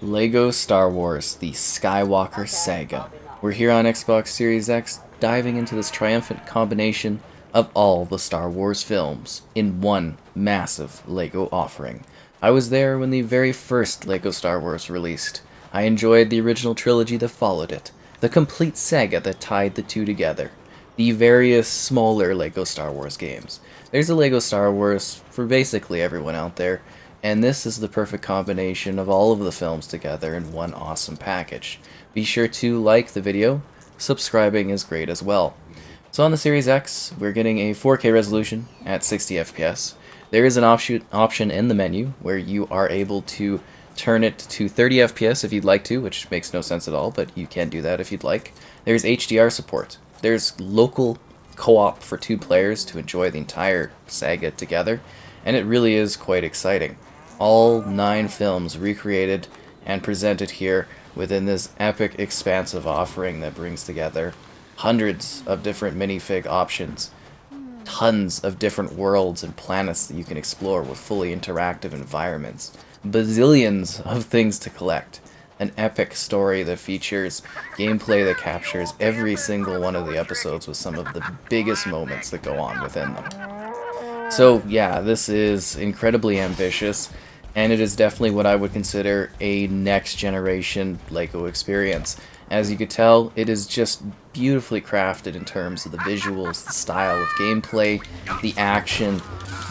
Lego Star Wars, the Skywalker Saga. We're here on Xbox Series X, diving into this triumphant combination of all the Star Wars films in one massive Lego offering. I was there when the very first Lego Star Wars released. I enjoyed the original trilogy that followed it, the complete saga that tied the two together, the various smaller Lego Star Wars games. There's a Lego Star Wars for basically everyone out there, and this is the perfect combination of all of the films together in one awesome package. Be sure to like the video, subscribing is great as well. So on the Series X, we're getting a 4K resolution at 60 FPS. There is an option in the menu where you are able to turn it to 30 FPS if you'd like to, which makes no sense at all, but you can do that if you'd like. There's HDR support. There's local co-op for 2 players to enjoy the entire saga together, and it really is quite exciting. All 9 films recreated and presented here within this epic, expansive offering that brings together hundreds of different minifig options, tons of different worlds and planets that you can explore with fully interactive environments, bazillions of things to collect, an epic story that features gameplay that captures every single one of the episodes with some of the biggest moments that go on within them. So yeah, this is incredibly ambitious, and it is definitely what I would consider a next generation Lego experience. As you could tell, it is just beautifully crafted in terms of the visuals, the style of gameplay, the action,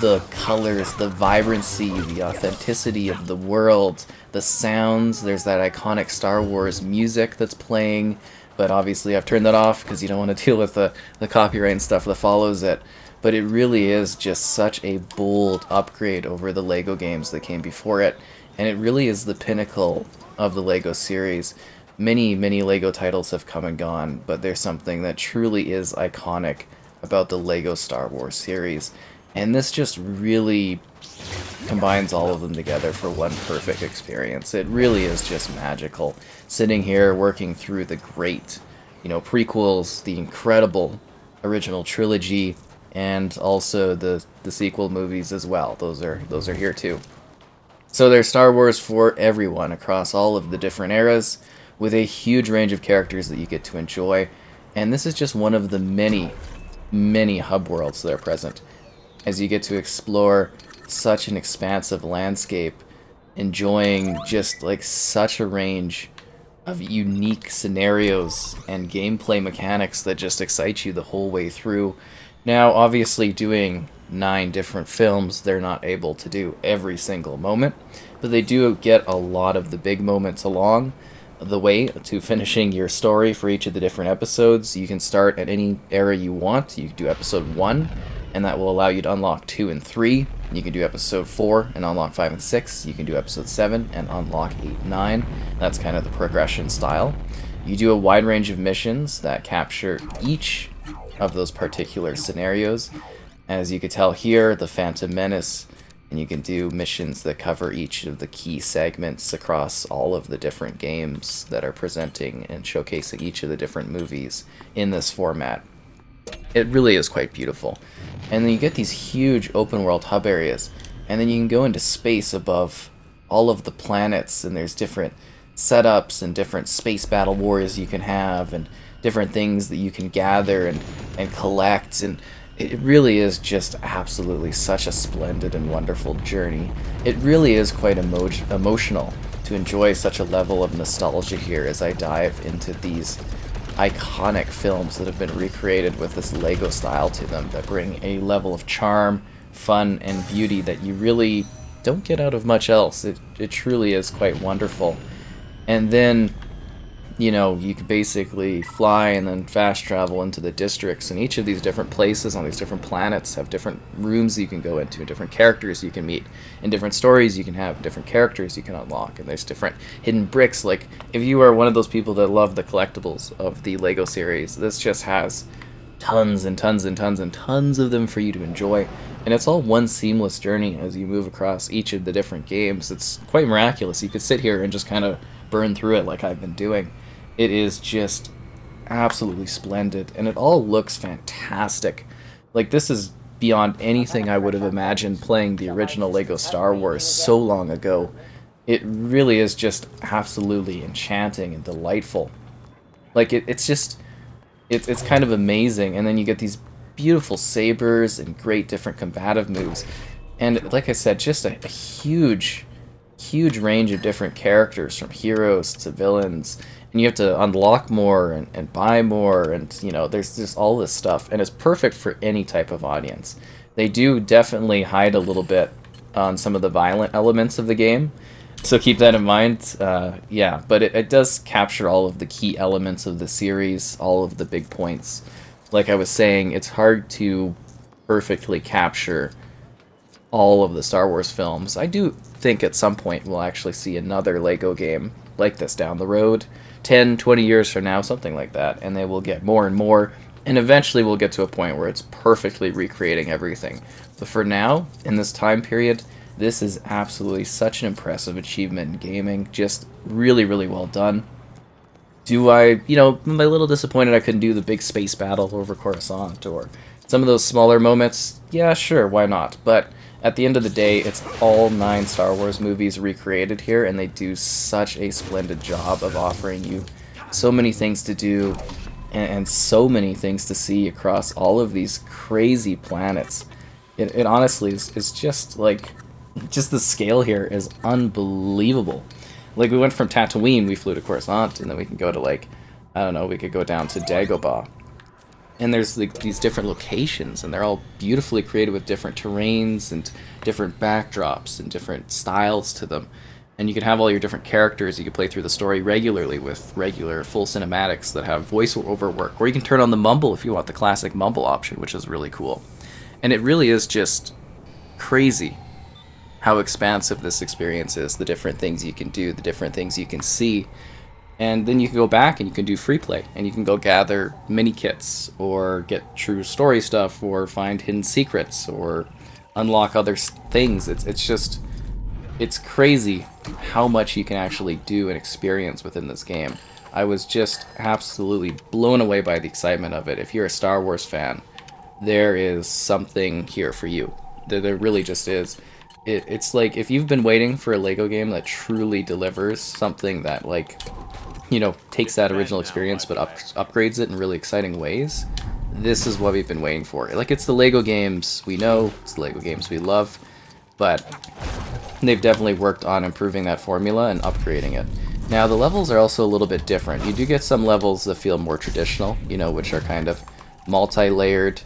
the colors, the vibrancy, the authenticity of the world, the sounds. There's that iconic Star Wars music that's playing, but obviously I've turned that off because you don't want to deal with the copyright and stuff that follows it. But it really is just such a bold upgrade over the Lego games that came before it, and it really is the pinnacle of the Lego series. Many Lego titles have come and gone, but there's something that truly is iconic about the Lego Star Wars series, and this just really combines all of them together for one perfect experience. It really is just magical. Sitting here working through the great, prequels, the incredible original trilogy, and also the sequel movies as well. Those are here too. So there's Star Wars for everyone across all of the different eras, with a huge range of characters that you get to enjoy, and this is just one of the many hub worlds that are present, as you get to explore such an expansive landscape, enjoying just like such a range of unique scenarios and gameplay mechanics that just excite you the whole way through. Now, obviously, doing 9 different films, they're not able to do every single moment, but they do get a lot of the big moments along the way to finishing your story for each of the different episodes. You can start at any era you want. You can do episode 1, and that will allow you to unlock 2 and 3. You can do episode 4 and unlock 5 and 6. You can do episode 7 and unlock 8 and 9. That's kind of the progression style. You do a wide range of missions that capture each of those particular scenarios. As you can tell here, the Phantom Menace, and you can do missions that cover each of the key segments across all of the different games that are presenting and showcasing each of the different movies in this format. It really is quite beautiful. And then you get these huge open world hub areas, and then you can go into space above all of the planets, and there's different setups and different space battle wars you can have, and different things that you can gather and collect, and it really is just absolutely such a splendid and wonderful journey. It really is quite emotional to enjoy such a level of nostalgia here as I dive into these iconic films that have been recreated with this Lego style to them that bring a level of charm, fun, and beauty that you really don't get out of much else. It truly is quite wonderful. And then you can basically fly and then fast travel into the districts, and each of these different places on these different planets have different rooms that you can go into, different characters you can meet, and different stories you can have, different characters you can unlock, and there's different hidden bricks. Like, if you are one of those people that love the collectibles of the Lego series, this just has tons and tons and tons and tons of them for you to enjoy, and it's all one seamless journey as you move across each of the different games. It's quite miraculous. You could sit here and just kind of burn through it like I've been doing. It is just absolutely splendid, and it all looks fantastic. Like, this is beyond anything I would have imagined playing the original Lego Star Wars so long ago. It really is just absolutely enchanting and delightful. Like, it's kind of amazing, and then you get these beautiful sabers and great different combative moves. And like I said, just a huge range of different characters, from heroes to villains, and you have to unlock more and buy more, and you know, there's just all this stuff, and it's perfect for any type of audience. They do definitely hide a little bit on some of the violent elements of the game, so keep that in mind. Yeah, but it does capture all of the key elements of the series, all of the big points. Like I was saying, it's hard to perfectly capture all of the Star Wars films. I do think at some point we'll actually see another Lego game like this down the road, 10, 20 years from now, something like that, and they will get more and more, and eventually we'll get to a point where it's perfectly recreating everything. But for now, in this time period, this is absolutely such an impressive achievement in gaming. Just really, really well done. Do I, am I a little disappointed I couldn't do the big space battle over Coruscant or some of those smaller moments? Yeah, sure, why not? But at the end of the day, it's all 9 Star Wars movies recreated here, and they do such a splendid job of offering you so many things to do and so many things to see across all of these crazy planets. It honestly is just like, just the scale here is unbelievable. Like, we went from Tatooine, we flew to Coruscant, and then we can go to, like, I don't know, we could go down to Dagobah. And there's like these different locations, and they're all beautifully created with different terrains and different backdrops and different styles to them. And you can have all your different characters. You can play through the story regularly with regular full cinematics that have voiceover work, or you can turn on the mumble if you want the classic mumble option, which is really cool. And it really is just crazy how expansive this experience is, the different things you can do, the different things you can see. And then you can go back and you can do free play, and you can go gather mini kits, or get true story stuff, or find hidden secrets, or unlock other things. It's crazy how much you can actually do and experience within this game. I was just absolutely blown away by the excitement of it. If you're a Star Wars fan, there is something here for you. There really just is. It's like, if you've been waiting for a Lego game that truly delivers something that, like, takes that original experience but upgrades it in really exciting ways, this is what we've been waiting for. Like, it's the Lego games we know, it's the Lego games we love, but they've definitely worked on improving that formula and upgrading it. Now, the levels are also a little bit different. You do get some levels that feel more traditional, which are kind of multi-layered,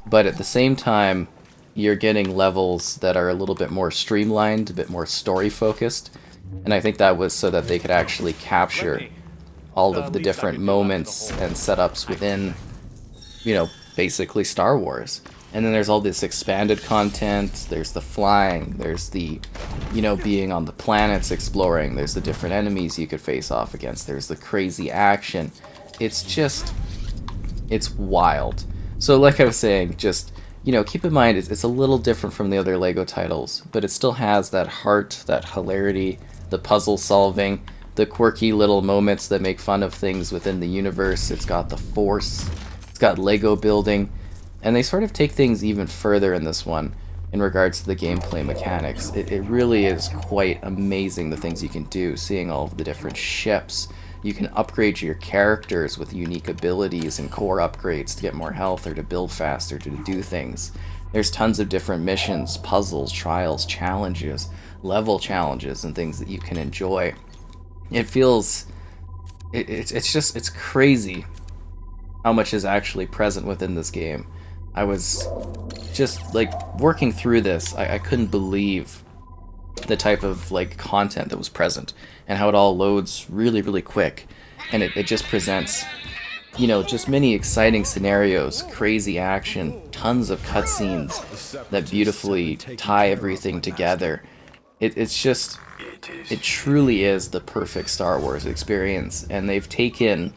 but at the same time, you're getting levels that are a little bit more streamlined, a bit more story-focused, and I think that was so that they could actually capture all of the different moments and setups within, basically Star Wars. And then there's all this expanded content, there's the flying, there's the, being on the planets exploring, there's the different enemies you could face off against, there's the crazy action. It's wild. So like I was saying, just, keep in mind, it's a little different from the other Lego titles, but it still has that heart, that hilarity, the puzzle solving, the quirky little moments that make fun of things within the universe. It's got the Force, it's got Lego building, and they sort of take things even further in this one in regards to the gameplay mechanics. It really is quite amazing the things you can do, seeing all of the different ships. You can upgrade your characters with unique abilities and core upgrades to get more health, or to build faster, to do things. There's tons of different missions, puzzles, trials, challenges, level challenges, and things that you can enjoy. It feels... It's crazy how much is actually present within this game. I was just, like, working through this, I couldn't believe the type of, like, content that was present, and how it all loads really, really quick, and it just presents, just many exciting scenarios, crazy action, tons of cutscenes that beautifully tie everything together. It truly is the perfect Star Wars experience, and they've taken,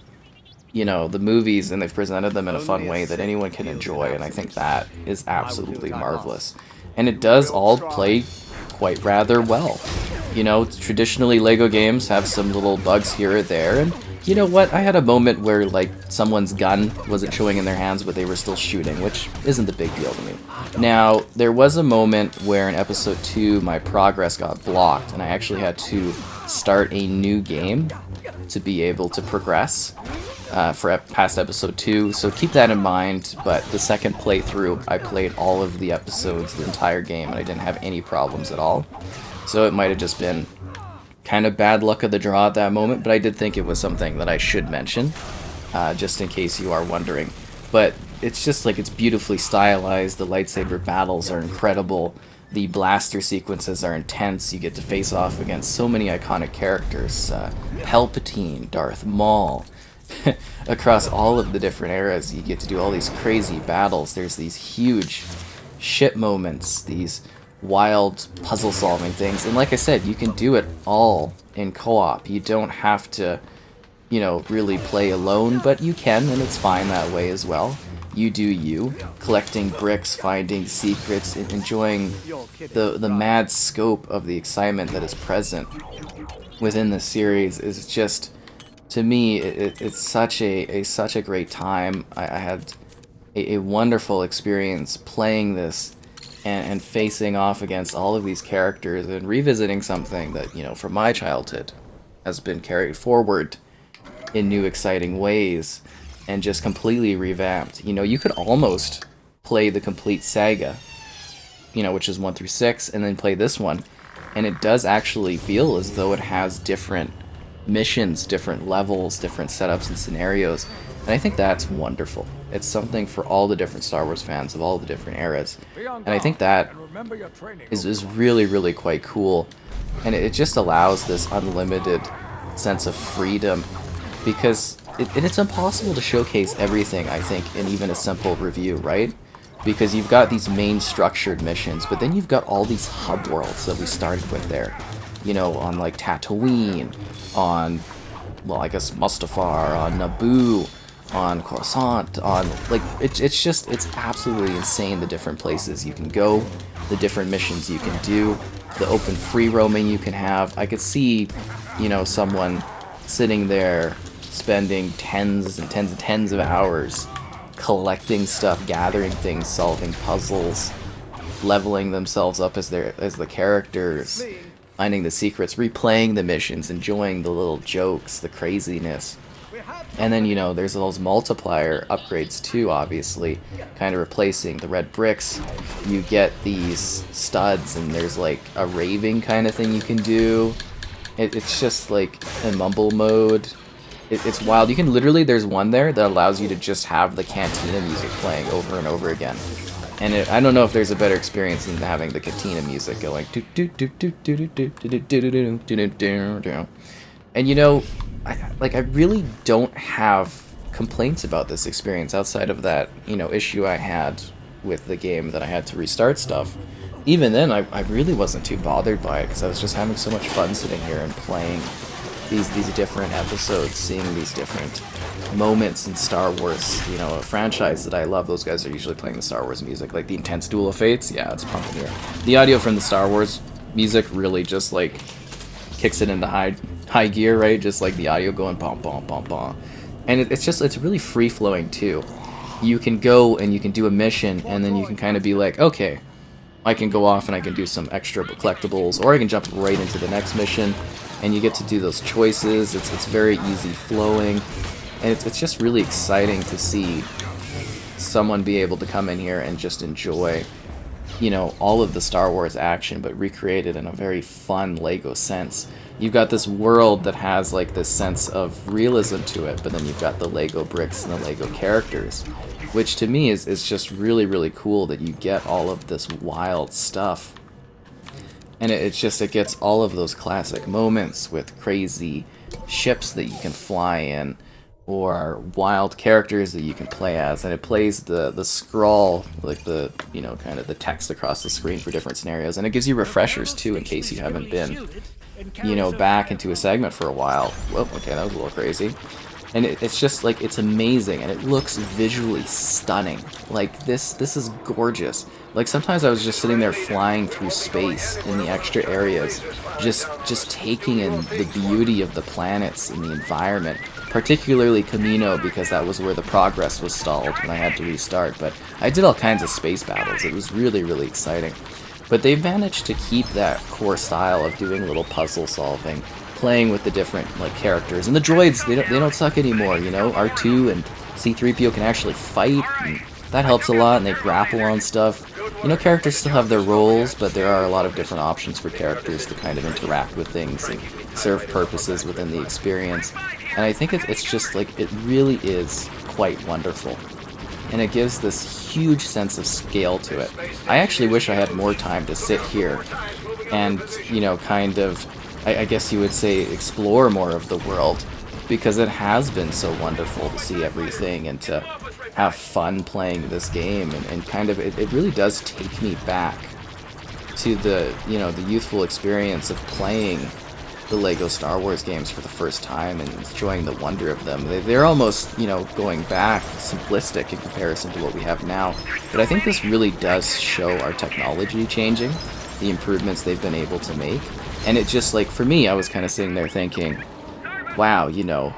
the movies, and they've presented them in a fun way that anyone can enjoy, and I think that is absolutely marvelous. And it does all play quite rather well. Traditionally Lego games have some little bugs here or there, and You know what? I had a moment where, like, someone's gun wasn't showing in their hands, but they were still shooting, which isn't a big deal to me. Now, there was a moment where in episode 2, my progress got blocked, and I actually had to start a new game to be able to progress past episode 2, so keep that in mind. But the second playthrough, I played all of the episodes, the entire game, and I didn't have any problems at all. So it might have just been kind of bad luck of the draw at that moment, but I did think it was something that I should mention, just in case you are wondering. But it's just like, it's beautifully stylized, the lightsaber battles are incredible, the blaster sequences are intense, you get to face off against so many iconic characters, Palpatine, Darth Maul, across all of the different eras. You get to do all these crazy battles, there's these huge ship moments, these wild puzzle solving things, and like I said, you can do it all in co-op. You don't have to, you know, really play alone, but you can, and it's fine that way as well. You do you, collecting bricks, finding secrets, and enjoying the mad scope of the excitement that is present within the series is just, to me, it's such a great time. I had a wonderful experience playing this and facing off against all of these characters and revisiting something that, you know, from my childhood has been carried forward in new exciting ways and just completely revamped. You know, you could almost play the complete saga, you know, which is 1 through 6, and then play this one, and it does actually feel as though it has different missions, different levels, different setups and scenarios, and I think that's wonderful. It's something for all the different Star Wars fans of all the different eras, and I think that is really, really quite cool, and it just allows this unlimited sense of freedom, because it's impossible to showcase everything, I think, in even a simple review, right? Because you've got these main structured missions, but then you've got all these hub worlds that we started with there, you know, on like Tatooine, on, well, I guess Mustafar, on Naboo, on Coruscant, on, like, it's just, it's absolutely insane the different places you can go, the different missions you can do, the open free roaming you can have. I could see, you know, someone sitting there spending tens and tens and tens of hours collecting stuff, gathering things, solving puzzles, leveling themselves up as the characters, finding the secrets, replaying the missions, enjoying the little jokes, the craziness. And then, you know, there's those multiplier upgrades too, obviously, kind of replacing the red bricks. You get these studs, and there's like a raving kind of thing you can do. It's just like a mumble mode. It's wild. You can literally, there's one there that allows you to just have the Cantina music playing over and over again. And I don't know if there's a better experience than having the Cantina music going. And you know, I really don't have complaints about this experience outside of that, you know, issue I had with the game that I had to restart stuff. Even then, I really wasn't too bothered by it because I was just having so much fun sitting here and playing these different episodes, seeing these different moments in Star Wars, you know, a franchise that I love. Those guys are usually playing the Star Wars music, like the Intense Duel of Fates. Yeah, it's pumping here. The audio from the Star Wars music really just like kicks it into high gear, right? Just like the audio going bom bom bom bom, and it's really free flowing too. You can go and you can do a mission, and then you can kind of be like, okay, I can go off and I can do some extra collectibles, or I can jump right into the next mission, and you get to do those choices. It's very easy flowing, and it's just really exciting to see someone be able to come in here and just enjoy, you know, all of the Star Wars action, but recreate it in a very fun Lego sense. You've got this world that has like this sense of realism to it, but then you've got the Lego bricks and the Lego characters, which to me is just really, really cool that you get all of this wild stuff. And it gets all of those classic moments with crazy ships that you can fly in, or wild characters that you can play as, and it plays the scroll, like the, you know, kind of the text across the screen for different scenarios, and it gives you refreshers too in case you haven't been, you know, back into a segment for a while. Whoa, okay, that was a little crazy. And it's just like, it's amazing, and it looks visually stunning. Like, this is gorgeous. Like, sometimes I was just sitting there flying through space in the extra areas, just taking in the beauty of the planets and the environment, particularly Camino, because that was where the progress was stalled and I had to restart. But I did all kinds of space battles. It was really, really exciting. But they've managed to keep that core style of doing little puzzle solving, playing with the different like characters, and the droids, they don't suck anymore. You know, R2 and C-3PO can actually fight, and that helps a lot, and they grapple on stuff. You know, characters still have their roles, but there are a lot of different options for characters to kind of interact with things and serve purposes within the experience. And I think it's just like, it really is quite wonderful. And it gives this huge sense of scale to it. I actually wish I had more time to sit here and, you know, kind of, I guess you would say, explore more of the world, because it has been so wonderful to see everything and to have fun playing this game, and kind of, it really does take me back to the, you know, the youthful experience of playing the Lego Star Wars games for the first time and enjoying the wonder of them. They're almost, you know, going back simplistic in comparison to what we have now, but I think this really does show our technology changing, the improvements they've been able to make. And it just, like, for me, I was kind of sitting there thinking, wow, you know,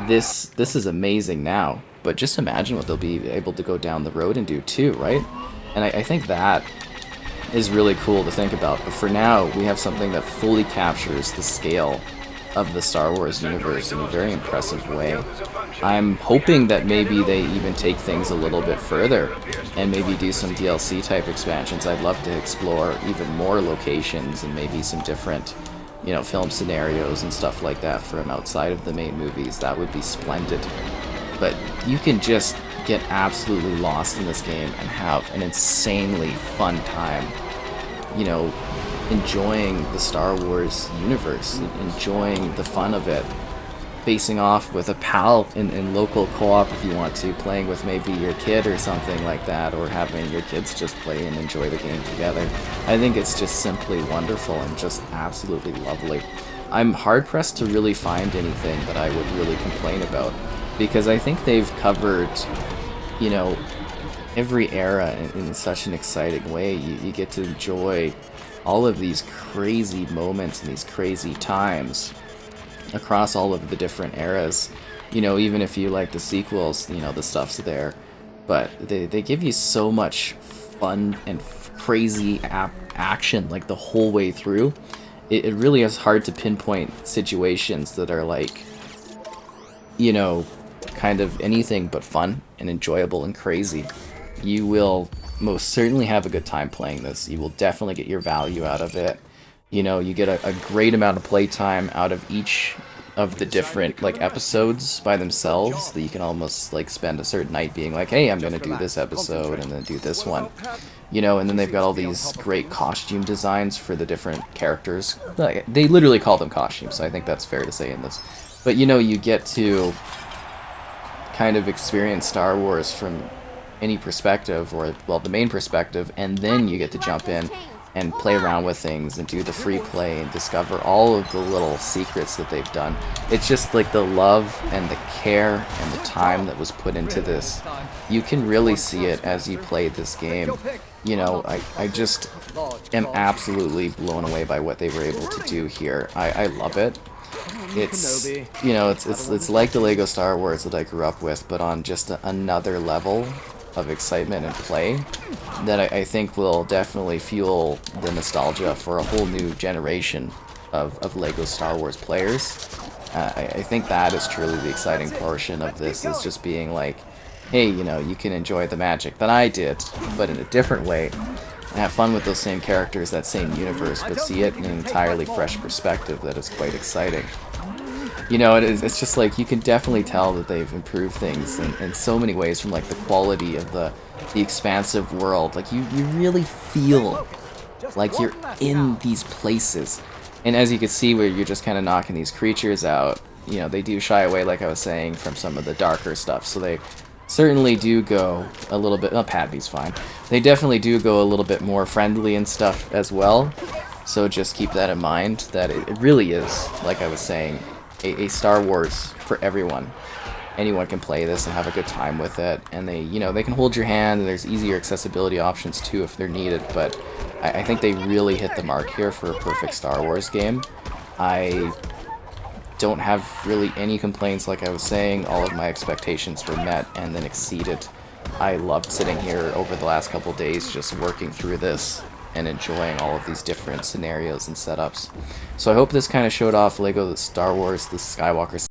this is amazing now, but just imagine what they'll be able to go down the road and do too, right? And I think that is really cool to think about. But for now, we have something that fully captures the scale of the Star Wars universe in a very impressive way. I'm hoping that maybe they even take things a little bit further and maybe do some DLC type expansions. I'd love to explore even more locations and maybe some different, you know, film scenarios and stuff like that from outside of the main movies. That would be splendid. But you can just get absolutely lost in this game and have an insanely fun time, you know, enjoying the Star Wars universe, enjoying the fun of it, facing off with a pal in local co-op if you want to, playing with maybe your kid or something like that, or having your kids just play and enjoy the game together. I think it's just simply wonderful and just absolutely lovely. I'm hard-pressed to really find anything that I would really complain about, because I think they've covered, you know, every era in such an exciting way. You get to enjoy all of these crazy moments and these crazy times across all of the different eras. You know, even if you like the sequels, you know, the stuff's there. But they give you so much fun and crazy action, like, the whole way through. It really is hard to pinpoint situations that are, like, you know, kind of anything but fun and enjoyable and crazy. You will most certainly have a good time playing this. You will definitely get your value out of it. You know, you get a great amount of playtime out of each of the different, like, episodes by themselves, that you can almost, like, spend a certain night being like, hey, I'm gonna do this episode and then do this one. You know, and then they've got all these great costume designs for the different characters. Like, they literally call them costumes, so I think that's fair to say in this. But, you know, you get to kind of experience Star Wars from any perspective, or, well, the main perspective, and then you get to jump in and play around with things and do the free play and discover all of the little secrets that they've done. It's just like the love and the care and the time that was put into this. You can really see it as you play this game. You know, I just am absolutely blown away by what they were able to do here. I love it. It's, you know, it's like the Lego Star Wars that I grew up with, but on just another level of excitement and play that I think will definitely fuel the nostalgia for a whole new generation of Lego Star Wars players. I think that is truly the exciting portion of this, is just being like, hey, you know, you can enjoy the magic that I did, but in a different way, and have fun with those same characters, that same universe, but see it in an entirely fresh perspective that is quite exciting. You know, it's just like, you can definitely tell that they've improved things in so many ways, from, like, the quality of the expansive world. Like, you really feel like you're in these places. And as you can see, where you're just kind of knocking these creatures out, you know, they do shy away, like I was saying, from some of the darker stuff. So they certainly do go a little bit... Oh, Padme's fine. They definitely do go a little bit more friendly and stuff as well. So just keep that in mind, that it really is, like I was saying, a Star Wars for everyone. Anyone can play this and have a good time with it, and they can hold your hand, and there's easier accessibility options too if they're needed, but I think they really hit the mark here for a perfect Star Wars game. I don't have really any complaints. Like I was saying, all of my expectations were met and then exceeded. I loved sitting here over the last couple days just working through this and enjoying all of these different scenarios and setups. So I hope this kind of showed off LEGO Star Wars, the Skywalker